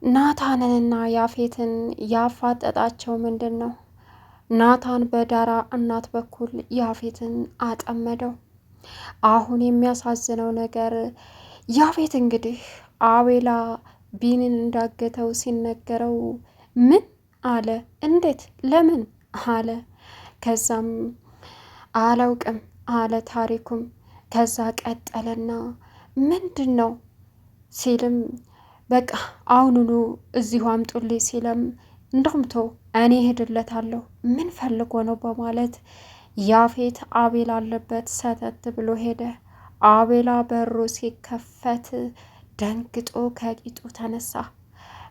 ናታንንና ያፌትን ያፋጠጣቸው ምንድን ነው? ናታን በዳራ እናት በኩል ያፌትን አጠመደው። አሁን የሚያሳዝነው ነገር ያፌት እንግዲህ አቤላ ቢኒን እንዳገተው ሲነገረው ምን አለ? እንዴት? ለምን አለ? ከዛም አላውቅም አለ ታሪኩም። ከዛ ቀጠለና ምንድን ነው ሲልም በቃ አሁኑኑ እዚሁ አምጡልኝ ሲለም እንደምቶ እኔ ሄድለታለሁ ምን ፈልጎ ነው በማለት ያፌት አቤላ አለበት ሰተት ብሎ ሄደ። አቤላ በሩ ሲከፈት ደንግጦ ከቂጡ ተነሳ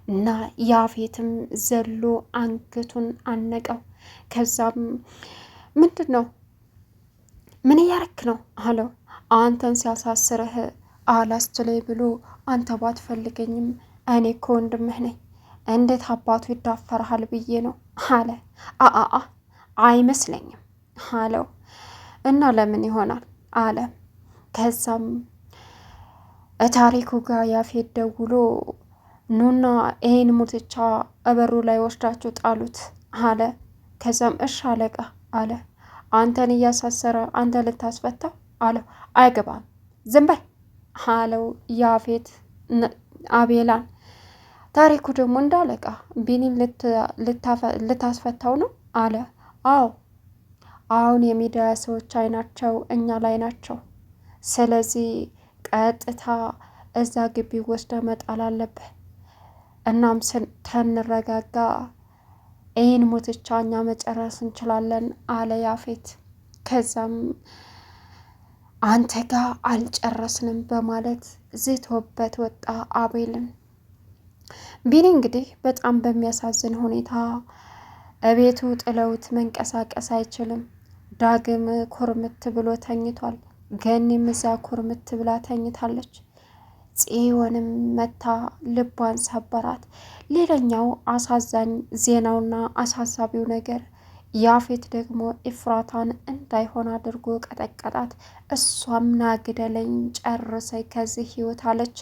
እና ያፌትም ዘሎ አንገቱን አነቀው። ከዛም ምንድን ነው ምን እያረክ ነው አለው። አንተን ሲያሳስረህ አላስችለኝ ብሎ አንተ ባትፈልገኝም እኔ እኮ ወንድምህ ነኝ፣ እንዴት አባቱ ይዳፈርሃል ብዬ ነው አለ። አአአ አይመስለኝም አለው። እና ለምን ይሆናል አለ። ከዛም ታሪኩ ጋር ያፌት ደውሎ ኑና ይሄን ሙትቻ እበሩ ላይ ወስዳችሁ ጣሉት አለ። ከዛም እሺ አለቃ አለ። አንተን እያሳሰረ አንተ ልታስፈታው አለው። አይገባም ዝም በል አለው ያፌት አቤላን። ታሪኩ ደግሞ እንዳለቃ ቢኒን ልታስፈታው ነው አለ። አዎ አሁን የሚዲያ ሰዎች አይናቸው እኛ ላይ ናቸው። ስለዚህ ቀጥታ እዛ ግቢ ወስደ መጣል አለብህ። እናም ተንረጋጋ ይህን ሙትቻ እኛ መጨረስ እንችላለን አለ ያፌት። ከዛም አንተ ጋር አልጨረስንም በማለት ዝቶበት ወጣ አቤልን። ቢኒ እንግዲህ በጣም በሚያሳዝን ሁኔታ እቤቱ ጥለውት መንቀሳቀስ አይችልም። ዳግም ኩርምት ብሎ ተኝቷል። ገኒም እዛ ኩርምት ብላ ተኝታለች። ጽዮንም መታ ልቧን ሰበራት። ሌላኛው አሳዛኝ ዜናውና አሳሳቢው ነገር ያፌት ደግሞ ኢፍራታን እንዳይሆን አድርጎ ቀጠቀጣት። እሷም ናግደለኝ ጨርሰኝ ከዚህ ህይወት አለች።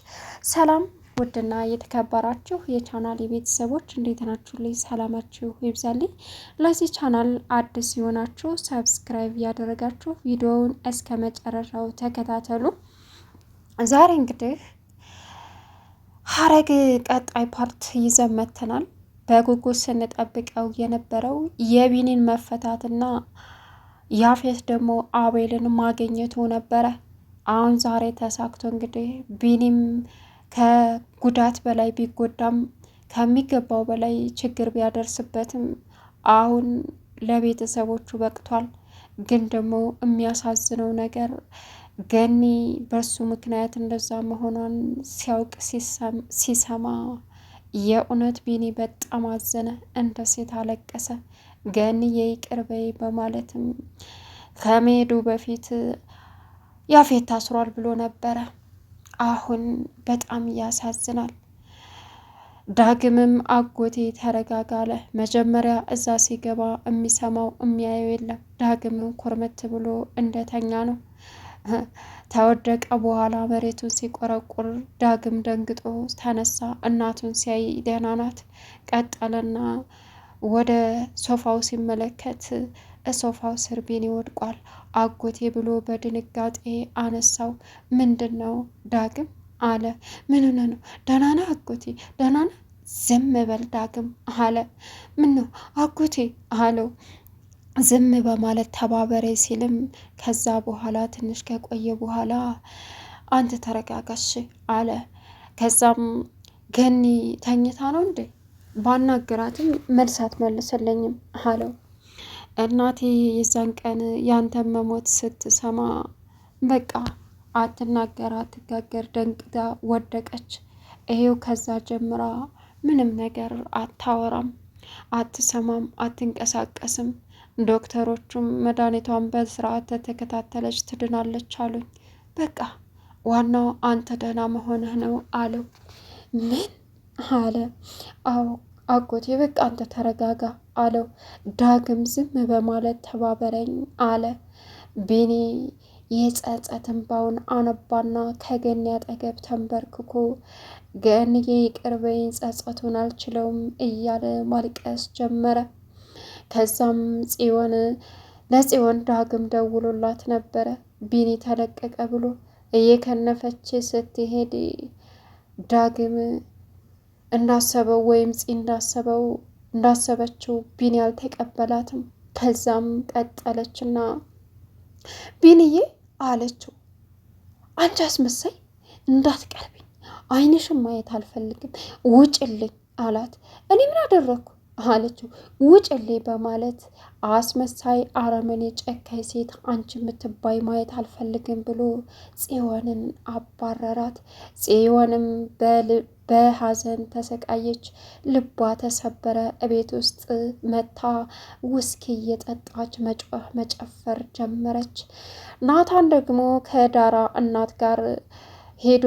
ሰላም ውድና የተከበራችሁ የቻናል የቤተሰቦች እንዴት ናችሁ? ልይ ሰላማችሁ ይብዛልኝ። ለዚህ ቻናል አዲስ የሆናችሁ ሰብስክራይብ ያደረጋችሁ ቪዲዮውን እስከ መጨረሻው ተከታተሉ። ዛሬ እንግዲህ ሐረግ ቀጣይ ፓርት ይዘን መጥተናል። በጉጉት ስንጠብቀው የነበረው የቢኒን መፈታትና ያፌት ደግሞ አቤልን ማግኘቱ ነበረ። አሁን ዛሬ ተሳክቶ እንግዲህ ቢኒም ከጉዳት በላይ ቢጎዳም ከሚገባው በላይ ችግር ቢያደርስበትም አሁን ለቤተሰቦቹ በቅቷል። ግን ደግሞ የሚያሳዝነው ነገር ገኒ በሱ ምክንያት እንደዛ መሆኗን ሲያውቅ ሲሰማ የእውነት ቢኒ በጣም አዘነ፣ እንደ ሴት አለቀሰ። ገኒ ይቅር በይ በማለትም ከመሄዱ በፊት ያፌት ታስሯል ብሎ ነበረ። አሁን በጣም ያሳዝናል። ዳግምም አጎቴ ተረጋጋለ። መጀመሪያ እዛ ሲገባ የሚሰማው የሚያየው የለም። ዳግምም ኮርመት ብሎ እንደተኛ ነው። ተወደቀ በኋላ መሬቱን ሲቆረቁር ዳግም ደንግጦ ተነሳ። እናቱን ሲያይ ደህና ናት። ቀጠለና ወደ ሶፋው ሲመለከት ሶፋው ስር ቢኒ ወድቋል። አጎቴ ብሎ በድንጋጤ አነሳው። ምንድን ነው ዳግም አለ። ምን ሆነ ነው? ደህና ነህ አጎቴ? ደህና ነህ? ዝም በል ዳግም አለ። ምን ነው አጎቴ አለው። ዝም በማለት ተባበሬ ሲልም ከዛ በኋላ ትንሽ ከቆየ በኋላ አንተ ተረጋጋሽ አለ። ከዛም ገኒ ተኝታ ነው እንዴ? ባናገራትም መልስ አትመልስልኝም አለው። እናቴ የዛን ቀን ያንተን መሞት ስትሰማ በቃ አትናገር አትጋገር ደንግጣ ወደቀች። ይሄው ከዛ ጀምራ ምንም ነገር አታወራም፣ አትሰማም፣ አትንቀሳቀስም። ዶክተሮቹም መድኃኒቷን በስርዓት ተከታተለች ትድናለች አሉኝ። በቃ ዋናው አንተ ደህና መሆንህ ነው አለው። ምን አለ? አዎ አጎቴ በቃ አንተ ተረጋጋ አለው። ዳግም ዝም በማለት ተባበረኝ አለ። ቢኒ የጸጸት እንባውን አነባና ከገኒ አጠገብ ተንበርክኮ ገንዬ ይቅር በይኝ ጸጸቱን አልችለውም እያለ ማልቀስ ጀመረ። ከዛም ለጽዮን ዳግም ደውሎላት ነበረ ቢኒ ተለቀቀ ብሎ እየከነፈች ስትሄድ ዳግም እንዳሰበው ወይም እንዳሰበችው ቢኒ አልተቀበላትም። ከዛም ቀጠለችና ቢኒዬ አለችው፣ አንቺ አስመሳይ እንዳትቀርቢኝ፣ አይንሽም ማየት አልፈልግም፣ ውጭልኝ አላት። እኔ ምን አደረግኩ አለችው። ውጭልኝ በማለት አስመሳይ፣ አረመኔ፣ ጨካኝ ሴት አንቺ የምትባይ ማየት አልፈልግም ብሎ ጽዮንን አባረራት። ጽዮንም በሀዘን ተሰቃየች፣ ልቧ ተሰበረ። እቤት ውስጥ መታ ውስኪ እየጠጣች መጮህ መጨፈር ጀመረች። ናታን ደግሞ ከዳራ እናት ጋር ሄዶ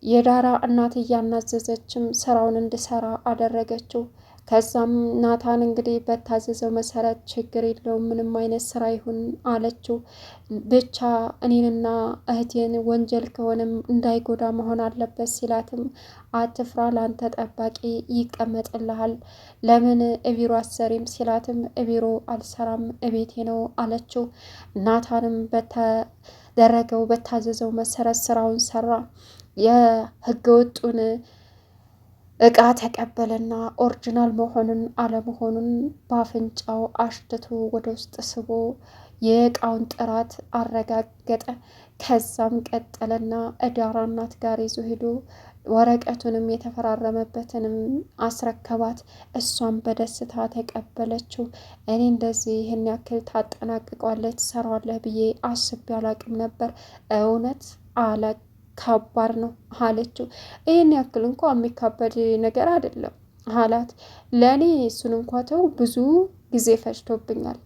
የዳራ እናት እያናዘዘችም ስራውን እንዲሰራ አደረገችው። ከዛም ናታን እንግዲህ በታዘዘው መሰረት ችግር የለውም ምንም አይነት ስራ ይሁን አለችው። ብቻ እኔንና እህቴን ወንጀል ከሆነም እንዳይጎዳ መሆን አለበት ሲላትም አትፍራ፣ ላንተ ጠባቂ ይቀመጥልሃል፣ ለምን እቢሮ አሰሪም ሲላትም እቢሮ አልሰራም እቤቴ ነው አለችው። ናታንም በታዘዘው መሰረት ስራውን ሰራ። የህገወጡን እቃ ተቀበለና ኦሪጂናል መሆኑን አለመሆኑን በአፍንጫው አሽትቶ ወደ ውስጥ ስቦ የእቃውን ጥራት አረጋገጠ። ከዛም ቀጠለና ዳራ እናት ጋር ይዞ ሄዶ ወረቀቱንም የተፈራረመበትንም አስረከባት። እሷም በደስታ ተቀበለችው። እኔ እንደዚህ ይህን ያክል ታጠናቅቋለህ ትሰራዋለህ ብዬ አስቤ አላቅም ነበር፣ እውነት አለ ከባድ ነው አለችው። ይህን ያክል እንኳ የሚካበድ ነገር አይደለም አላት። ለእኔ እሱን እንኳ ተው ብዙ ጊዜ ፈጅቶብኛል።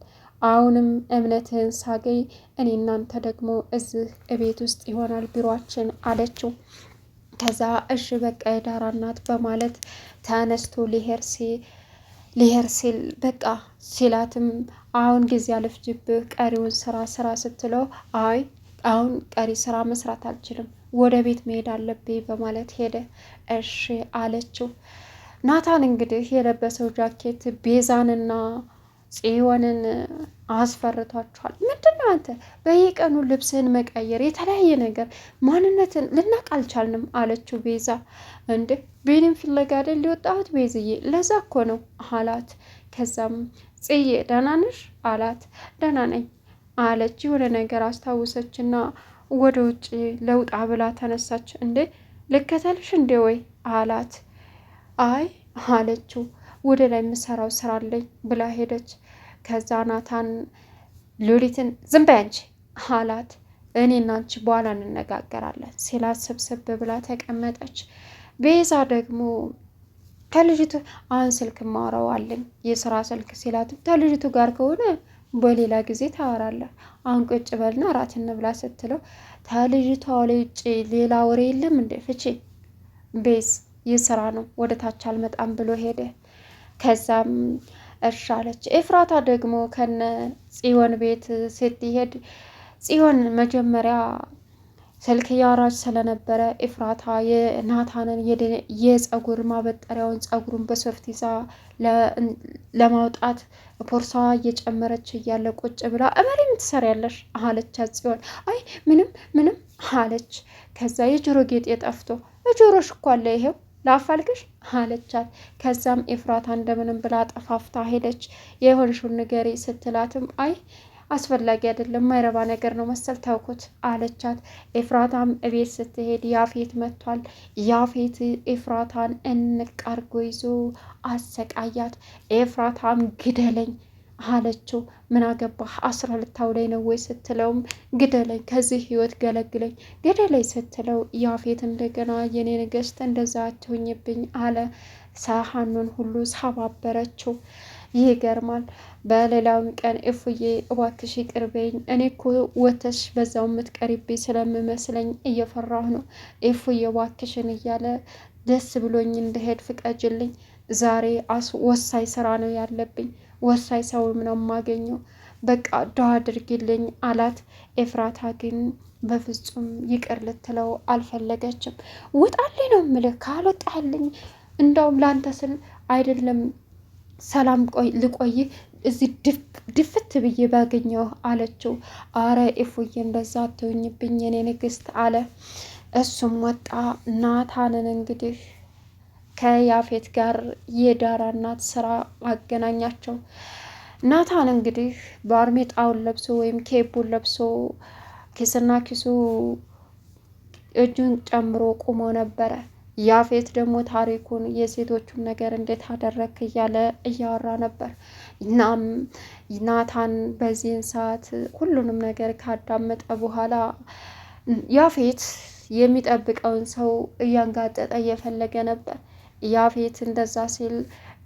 አሁንም እምነትህን ሳገኝ እኔ እናንተ ደግሞ እዚህ እቤት ውስጥ ይሆናል ቢሯችን አለችው። ከዛ እሺ በቃ የዳራ እናት በማለት ተነስቶ ሊሄድ ሲል በቃ ሲላትም አሁን ጊዜ አልፍጅብህ ቀሪውን ስራ ስትለው አይ አሁን ቀሪ ስራ መስራት አልችልም ወደ ቤት መሄድ አለብኝ በማለት ሄደ። እሺ አለችው። ናታን እንግዲህ የለበሰው ጃኬት ቤዛንና ጽዮንን አስፈርቷቸዋል። ምንድነው አንተ በየቀኑ ልብስህን መቀየር የተለያየ ነገር ማንነትን ልናቅ አልቻልንም አለችው ቤዛ። እንደ ቤንም ፍለጋ አይደል ሊወጣሁት ቤዝዬ ለዛ እኮ ነው አላት። ከዛም ጽዬ ደህና ነሽ አላት። ደህና ነኝ አለች። የሆነ ነገር አስታውሰችና ወደ ውጭ ለውጣ ብላ ተነሳች። እንዴ ልከተልሽ እንዴ ወይ አላት። አይ አለችው። ወደ ላይ የምሰራው ስራ አለኝ ብላ ሄደች። ከዛ ናታን ሉሊትን ዝም በይ አንቺ አላት። እኔና አንቺ በኋላ እንነጋገራለን ሲላት ስብስብ ብላ ተቀመጠች። ቤዛ ደግሞ ከልጅቱ አሁን ስልክ ማውራዋለኝ የስራ ስልክ ሲላትም ከልጅቱ ጋር ከሆነ በሌላ ጊዜ ታወራለህ፣ አሁን ቁጭ በልና እራት እንብላ ስትለው ከልጅቷ ውጭ ሌላ ወሬ የለም እንዴ ፍቺ ቤዝ የስራ ነው ወደ ታች አልመጣም ብሎ ሄደ። ከዛም እሺ አለች። ኤፍራታ ደግሞ ከነ ጽዮን ቤት ስትሄድ ጽዮን መጀመሪያ ስልክ እያወራች ስለነበረ ኤፍራታ የናታንን የጸጉር ማበጠሪያውን ጸጉሩን በሶፍት ይዛ ለማውጣት ፖርሳዋ እየጨመረች እያለ ቁጭ ብላ እመሪ ምን ትሰሪያለሽ አለቻት ጽዮን። አይ ምንም አለች። ከዛ የጆሮ ጌጥ የጠፍቶ ጆሮሽ እኮ አለ ይሄው ላፋልግሽ አለቻት። ከዛም ኤፍራታ እንደምንም ብላ ጠፋፍታ ሄደች። የሆንሽውን ንገሪ ስትላትም አይ አስፈላጊ አይደለም ማይረባ ነገር ነው መሰል ታውኩት አለቻት። ኤፍራታም እቤት ስትሄድ ያፌት መጥቷል። ያፌት ኤፍራታን እንቅ አርጎ ይዞ አሰቃያት። ኤፍራታም ግደለኝ አለችው። ምን አገባህ 12 ላይ ነው ወይ ስትለውም ግደለኝ ከዚህ ህይወት ገለግለኝ ግደለኝ ስትለው ያፌት እንደገና የኔ ንግስት እንደዛ አትሆኝብኝ አለ። ሳህኑን ሁሉ ሰባበረችው። ይገርማል። በሌላውም ቀን እፉዬ እባክሽ ይቅርበኝ እኔ እኮ ወተሽ በዛው የምትቀሪብኝ ስለምመስለኝ እየፈራሁ ነው እፉዬ እባክሽን እያለ ደስ ብሎኝ እንደሄድ ፍቀጅልኝ ዛሬ ወሳኝ ስራ ነው ያለብኝ ወሳኝ ሰውም ነው የማገኘው በቃ ዱዓ አድርጊልኝ አላት። ኤፍራታ ግን በፍጹም ይቅር ልትለው አልፈለገችም። ውጣልኝ ነው የምልህ፣ ካልወጣልኝ እንዳውም ለአንተ ስል አይደለም ሰላም ልቆይ እዚህ ድፍት ብዬ ባገኘው አለችው። አረ ኢፉዬ እንደዛ አትሆኝብኝ የኔ ንግስት አለ። እሱም ወጣ። ናታንን እንግዲህ ከያፌት ጋር የዳራ እናት ስራ አገናኛቸው። ናታን እንግዲህ ባርኔጣውን ለብሶ ወይም ኬፑን ለብሶ ኪስና ኪሱ እጁን ጨምሮ ቁሞ ነበረ። ያፌት ደግሞ ታሪኩን የሴቶቹን ነገር እንዴት አደረክ እያለ እያወራ ነበር። እናም ናታን በዚህን ሰዓት ሁሉንም ነገር ካዳመጠ በኋላ ያፌት የሚጠብቀውን ሰው እያንጋጠጠ እየፈለገ ነበር። ያፌት እንደዛ ሲል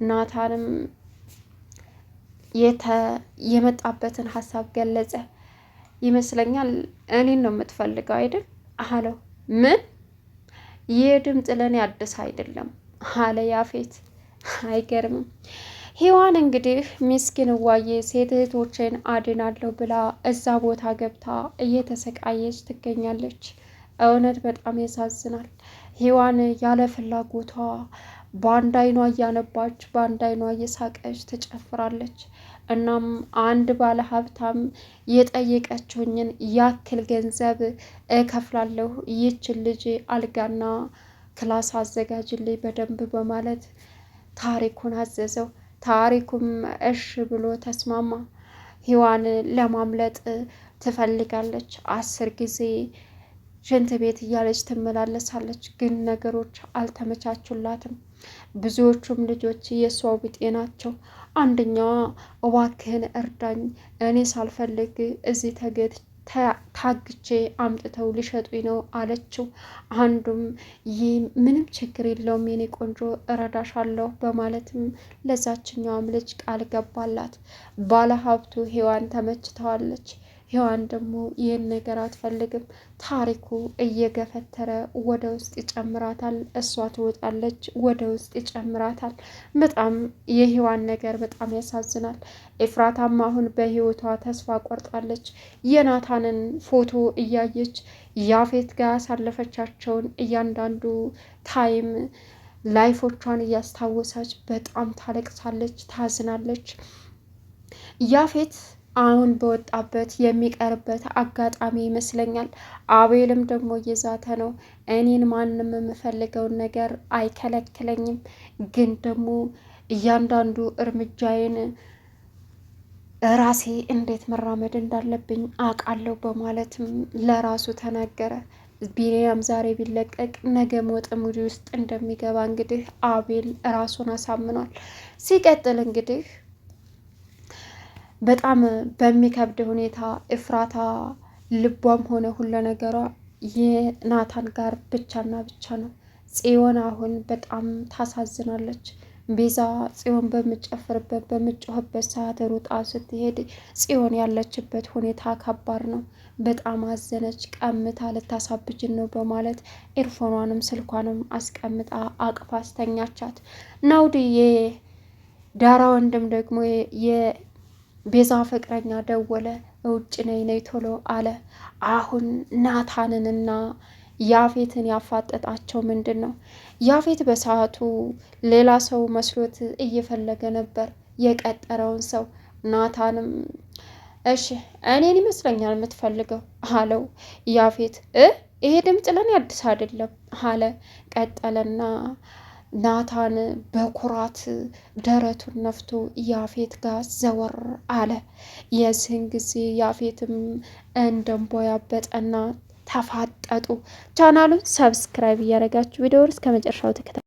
ናታንም የመጣበትን ሀሳብ ገለጸ። ይመስለኛል እኔን ነው የምትፈልገው አይደል አለው። ምን? ይህ ድምፅ ለእኔ አዲስ አይደለም አለ ያፌት። አይገርምም። ሔዋን እንግዲህ ምስኪን እዋዬ ሴት እህቶችን አድናለሁ ብላ እዛ ቦታ ገብታ እየተሰቃየች ትገኛለች። እውነት በጣም ያሳዝናል። ሔዋን ያለ ፍላጎቷ በአንድ አይኗ እያነባች በአንድ አይኗ እየሳቀች ትጨፍራለች። እናም አንድ ባለ ሀብታም የጠየቀችውኝን ያክል ገንዘብ እከፍላለሁ ይችን ልጅ አልጋና ክላስ አዘጋጅልኝ በደንብ በማለት ታሪኩን አዘዘው። ታሪኩም እሽ ብሎ ተስማማ። ሔዋን ለማምለጥ ትፈልጋለች። 10 ጊዜ ሽንት ቤት እያለች ትመላለሳለች፣ ግን ነገሮች አልተመቻቹላትም። ብዙዎቹም ልጆች የሷው ቢጤ ናቸው። አንደኛዋ እባክህን እርዳኝ፣ እኔ ሳልፈልግ እዚህ ታግቼ አምጥተው ሊሸጡኝ ነው አለችው። አንዱም ይህ ምንም ችግር የለውም የኔ ቆንጆ እረዳሻለሁ በማለትም ለዛችኛዋም ልጅ ቃል ገባላት። ባለሀብቱ ሔዋን ተመችተዋለች። ሔዋን ደግሞ ይህን ነገር አትፈልግም። ታሪኩ እየገፈተረ ወደ ውስጥ ይጨምራታል። እሷ ትወጣለች፣ ወደ ውስጥ ይጨምራታል። በጣም የሔዋን ነገር በጣም ያሳዝናል። ኤፍራታም አሁን በህይወቷ ተስፋ ቆርጣለች። የናታንን ፎቶ እያየች ያፌት ጋር ያሳለፈቻቸውን እያንዳንዱ ታይም ላይፎቿን እያስታወሰች በጣም ታለቅሳለች፣ ታዝናለች። ያፌት አሁን በወጣበት የሚቀርበት አጋጣሚ ይመስለኛል። አቤልም ደግሞ እየዛተ ነው። እኔን ማንም የምፈልገውን ነገር አይከለክለኝም፣ ግን ደግሞ እያንዳንዱ እርምጃዬን ራሴ እንዴት መራመድ እንዳለብኝ አውቃለሁ በማለትም ለራሱ ተናገረ። ቢኒያም ዛሬ ቢለቀቅ ነገ ሞት ሙዲ ውስጥ እንደሚገባ እንግዲህ አቤል ራሱን አሳምኗል። ሲቀጥል እንግዲህ በጣም በሚከብድ ሁኔታ ኤፍራታ ልቧም ሆነ ሁሉ ነገሯ የናታን ጋር ብቻና ብቻ ነው። ጽዮን አሁን በጣም ታሳዝናለች። ቤዛ ጽዮን በምጨፍርበት በምጮህበት ሰዓት ሩጣ ስትሄድ ጽዮን ያለችበት ሁኔታ ከባድ ነው። በጣም አዘነች። ቀምታ ልታሳብጅን ነው በማለት ኤርፎኗንም ስልኳንም አስቀምጣ አቅፋ አስተኛቻት። ናውዲ የዳራ ወንድም ደግሞ ቤዛ ፍቅረኛ ደወለ። ውጭ ነይ ቶሎ አለ። አሁን ናታንንና ያፌትን ያፋጠጣቸው ምንድን ነው? ያፌት በሰዓቱ ሌላ ሰው መስሎት እየፈለገ ነበር የቀጠረውን ሰው። ናታንም እሺ እኔን ይመስለኛል የምትፈልገው አለው። ያፌት ይሄ ድምፅ ለኔ አዲስ አይደለም አለ። ቀጠለና ናታን በኩራት ደረቱን ነፍቶ ያፌት ጋር ዘወር አለ። የዚህን ጊዜ ያፌትም እንደንቦ ያበጠና ተፋጠጡ። ቻናሉን ሰብስክራይብ እያደረጋችሁ ቪዲዮውን እስከ መጨረሻው ተከታተሉ።